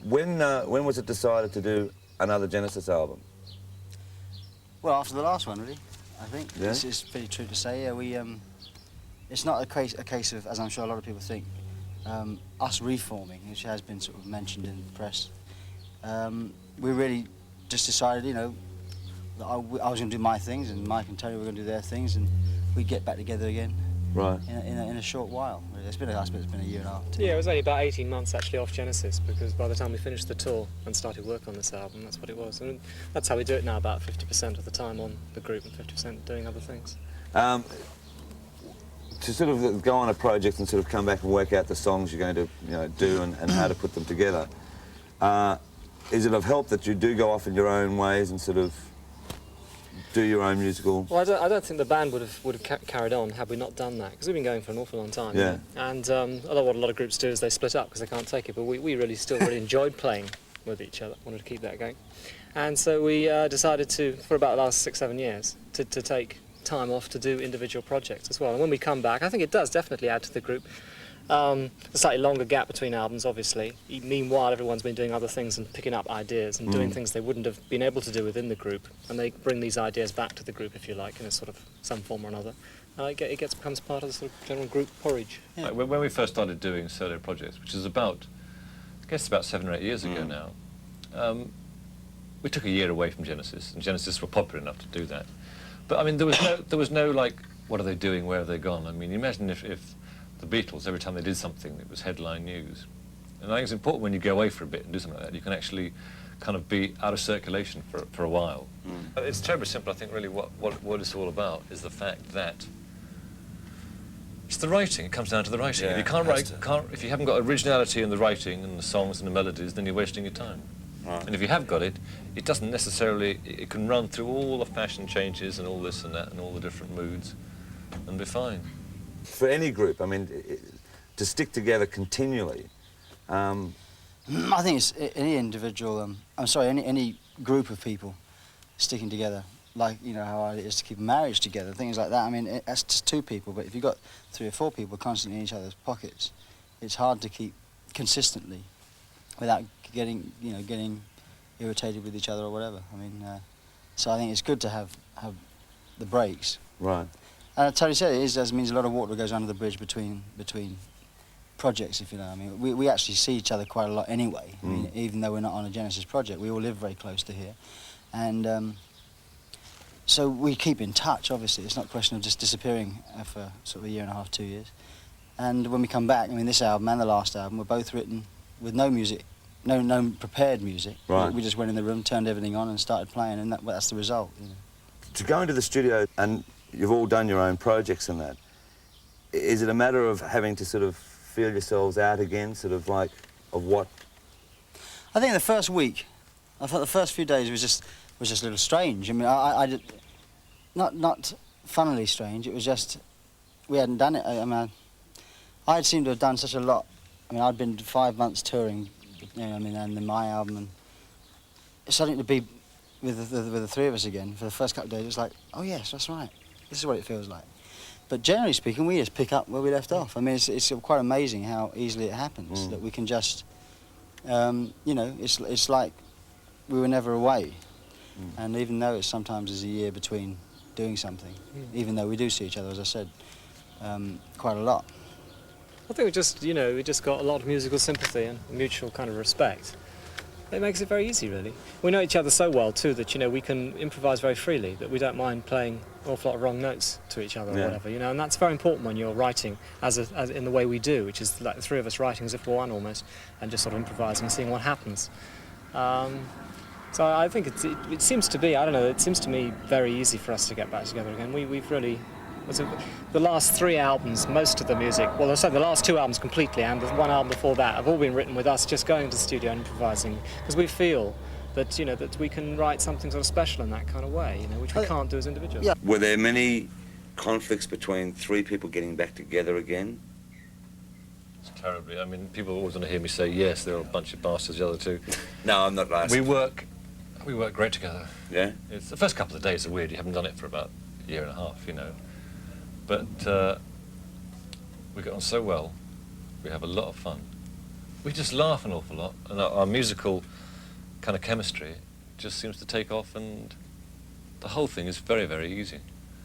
When was it decided to do another Genesis album? Well, after the last one, really, I think. Yeah? This is pretty true to say. Yeah, we. It's not a case of, as I'm sure a lot of people think, us reforming, which has been sort of mentioned in the press. We really just decided, you know, that I was going to do my things, and Mike and Tony were going to do their things, and we'd get back together again. Right. In a short while. It's been a year and a half. Yeah, it was only about 18 months actually off Genesis, because by the time we finished the tour and started work on this album, that's what it was. And that's how we do it now, about 50% of the time on the group and 50% doing other things. To sort of go on a project and sort of come back and work out the songs you're going to, you know, do and how to put them together, is it of help that you do go off in your own ways and sort of do your own musical? Well, I don't think the band would have carried on had we not done that, because we've been going for an awful long time. Yeah. And what a lot of groups do is they split up because they can't take it, but we really still really enjoyed playing with each other, wanted to keep that going. And so we decided to, for about the last 6-7 years, to take time off to do individual projects as well. And when we come back, I think it does definitely add to the group. A slightly longer gap between albums, obviously. Meanwhile, everyone's been doing other things and picking up ideas and doing things they wouldn't have been able to do within the group. And they bring these ideas back to the group, if you like, in a sort of some form or another. And it becomes part of the sort of general group porridge. Yeah. Like when we first started doing solo projects, which is about, I guess about 7 or 8 years ago now, we took a year away from Genesis, and Genesis were popular enough to do that. But I mean, there was no like, what are they doing? Where have they gone? I mean, imagine if the Beatles, every time they did something, it was headline news. And I think it's important when you go away for a bit and do something like that, you can actually kind of be out of circulation for a while. It's terribly simple. I think really what it's all about is the fact that it's the writing. It comes down to the writing. Yeah, if you can't write, if you haven't got originality in the writing and the songs and the melodies, then you're wasting your time. Right. And if you have got it, it doesn't necessarily, it can run through all the fashion changes and all this and that and all the different moods and be fine. For any group, I mean, to stick together continually. I think it's any individual, any group of people sticking together, like, you know, how hard it is to keep a marriage together, things like that. I mean, that's just 2 people, but if you've got 3 or 4 people constantly in each other's pockets, it's hard to keep consistently without getting irritated with each other or whatever. I mean, so I think it's good to have the breaks. Right. And I totally said it means a lot of water goes under the bridge between projects, if you know. I mean, we actually see each other quite a lot anyway. I mean, even though we're not on a Genesis project, we all live very close to here, and so we keep in touch. Obviously, it's not a question of just disappearing for sort of a year and a half, 2 years. And when we come back, I mean, this album and the last album were both written with no music, no prepared music. Right. We just went in the room, turned everything on, and started playing, and that's the result. You know. To go into the studio, and you've all done your own projects and that, is it a matter of having to sort of feel yourselves out again, sort of like, of what? I think the first week, I thought the first few days was just a little strange. I mean, I did, not funnily strange. It was just we hadn't done it. I mean, I had seemed to have done such a lot. I mean, I'd been 5 months touring, you know, I mean, and then my album, and suddenly to be with the 3 of us again for the first couple of days, it was like, oh yes, that's right. This is what it feels like. But generally speaking, we just pick up where we left off. I mean, it's quite amazing how easily it happens, that we can just, you know, it's like we were never away. And even though sometimes there's a year between doing something, even though we do see each other, as I said, quite a lot. I think we just got a lot of musical sympathy and mutual kind of respect. It makes it very easy, really. We know each other so well, too, that, you know, we can improvise very freely, that we don't mind playing an awful lot of wrong notes to each other or whatever, you know, and that's very important when you're writing as in the way we do, which is like the 3 of us writing as if we're one almost, and just sort of improvising and seeing what happens. So I think it seems to be, I don't know, it seems to me very easy for us to get back together again. We've really... The last 3 albums, most of the music, well, I said the last 2 albums completely, and the 1 album before that, have all been written with us just going to the studio and improvising, because we feel that, you know, that we can write something sort of special in that kind of way, you know, which we can't do as individuals. Yeah. Were there many conflicts between 3 people getting back together again? It's terribly. I mean, people always want to hear me say, yes, they're a bunch of bastards, the other 2. No, I'm not asking. We work great together. Yeah? The first couple of days are weird. You haven't done it for about a year and a half, you know. But we get on so well, we have a lot of fun. we just laugh an awful lot, and our musical kind of chemistry just seems to take off, and the whole thing is very, very easy.